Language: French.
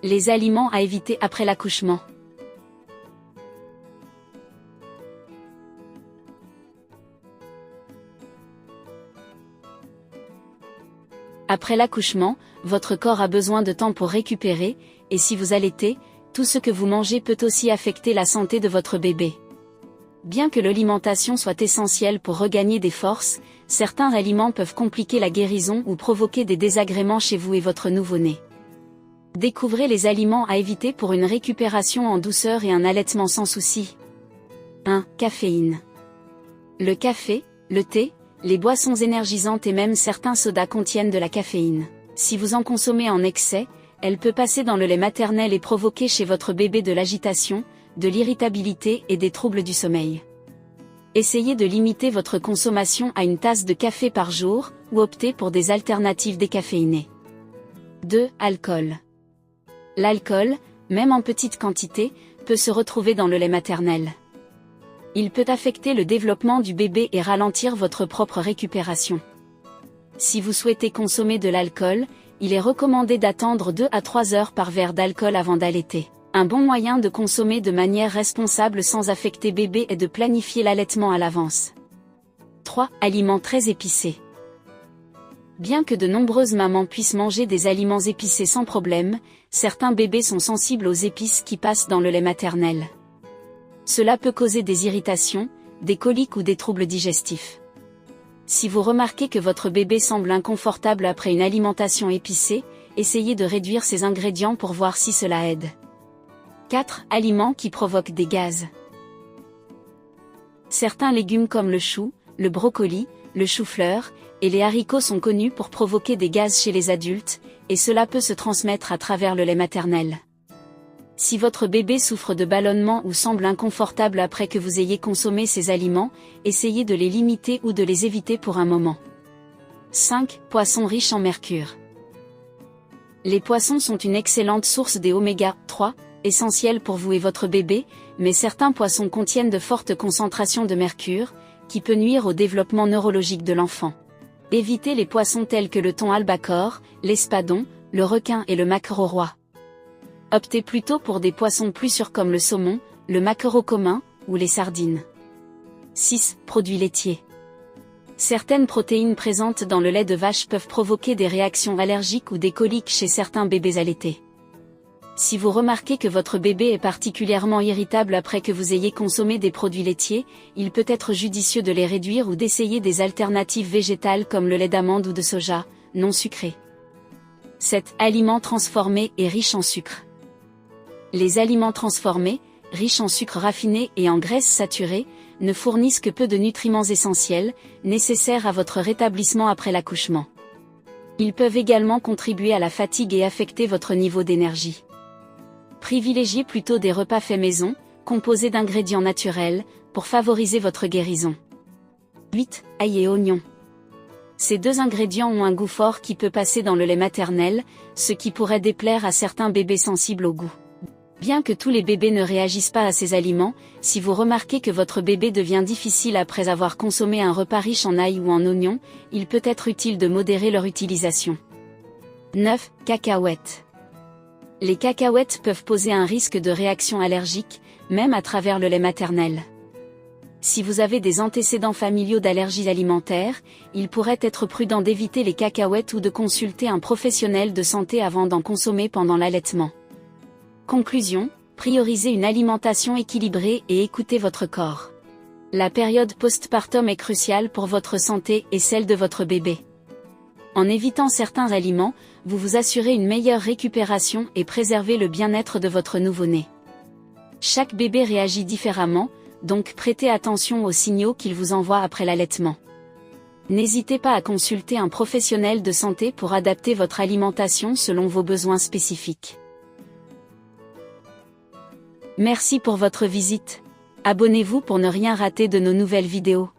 Les aliments à éviter après l'accouchement. Après l'accouchement, votre corps a besoin de temps pour récupérer, et si vous allaitez, tout ce que vous mangez peut aussi affecter la santé de votre bébé. Bien que l'alimentation soit essentielle pour regagner des forces, certains aliments peuvent compliquer la guérison ou provoquer des désagréments chez vous et votre nouveau-né. Découvrez les aliments à éviter pour une récupération en douceur et un allaitement sans souci. 1. Caféine. Le café, le thé, les boissons énergisantes et même certains sodas contiennent de la caféine. Si vous en consommez en excès, elle peut passer dans le lait maternel et provoquer chez votre bébé de l'agitation, de l'irritabilité et des troubles du sommeil. Essayez de limiter votre consommation à une tasse de café par jour, ou optez pour des alternatives décaféinées. 2. Alcool. L'alcool, même en petite quantité, peut se retrouver dans le lait maternel. Il peut affecter le développement du bébé et ralentir votre propre récupération. Si vous souhaitez consommer de l'alcool, il est recommandé d'attendre 2 à 3 heures par verre d'alcool avant d'allaiter. Un bon moyen de consommer de manière responsable sans affecter bébé est de planifier l'allaitement à l'avance. 3. Aliments très épicés. Bien que de nombreuses mamans puissent manger des aliments épicés sans problème, certains bébés sont sensibles aux épices qui passent dans le lait maternel. Cela peut causer des irritations, des coliques ou des troubles digestifs. Si vous remarquez que votre bébé semble inconfortable après une alimentation épicée, essayez de réduire ces ingrédients pour voir si cela aide. 4. Aliments qui provoquent des gaz. Certains légumes comme le chou, le brocoli, le chou-fleur, et les haricots sont connus pour provoquer des gaz chez les adultes, et cela peut se transmettre à travers le lait maternel. Si votre bébé souffre de ballonnement ou semble inconfortable après que vous ayez consommé ces aliments, essayez de les limiter ou de les éviter pour un moment. 5. Poissons riches en mercure. Les poissons sont une excellente source des oméga 3, essentiels pour vous et votre bébé, mais certains poissons contiennent de fortes concentrations de mercure, qui peut nuire au développement neurologique de l'enfant. Évitez les poissons tels que le thon albacore, l'espadon, le requin et le maquereau roi. Optez plutôt pour des poissons plus sûrs comme le saumon, le maquereau commun, ou les sardines. 6. Produits laitiers. Certaines protéines présentes dans le lait de vache peuvent provoquer des réactions allergiques ou des coliques chez certains bébés allaités. Si vous remarquez que votre bébé est particulièrement irritable après que vous ayez consommé des produits laitiers, il peut être judicieux de les réduire ou d'essayer des alternatives végétales comme le lait d'amande ou de soja, non sucré. 7. Aliments transformés et riches en sucre. Les aliments transformés, riches en sucre raffiné et en graisses saturées, ne fournissent que peu de nutriments essentiels, nécessaires à votre rétablissement après l'accouchement. Ils peuvent également contribuer à la fatigue et affecter votre niveau d'énergie. Privilégiez plutôt des repas faits maison, composés d'ingrédients naturels, pour favoriser votre guérison. 8. Ail et oignon. Ces deux ingrédients ont un goût fort qui peut passer dans le lait maternel, ce qui pourrait déplaire à certains bébés sensibles au goût. Bien que tous les bébés ne réagissent pas à ces aliments, si vous remarquez que votre bébé devient difficile après avoir consommé un repas riche en ail ou en oignons, il peut être utile de modérer leur utilisation. 9. Cacahuètes. Les cacahuètes peuvent poser un risque de réaction allergique, même à travers le lait maternel. Si vous avez des antécédents familiaux d'allergies alimentaires, il pourrait être prudent d'éviter les cacahuètes ou de consulter un professionnel de santé avant d'en consommer pendant l'allaitement. Conclusion, priorisez une alimentation équilibrée et écoutez votre corps. La période postpartum est cruciale pour votre santé et celle de votre bébé. En évitant certains aliments, vous vous assurez une meilleure récupération et préservez le bien-être de votre nouveau-né. Chaque bébé réagit différemment, donc prêtez attention aux signaux qu'il vous envoie après l'allaitement. N'hésitez pas à consulter un professionnel de santé pour adapter votre alimentation selon vos besoins spécifiques. Merci pour votre visite. Abonnez-vous pour ne rien rater de nos nouvelles vidéos.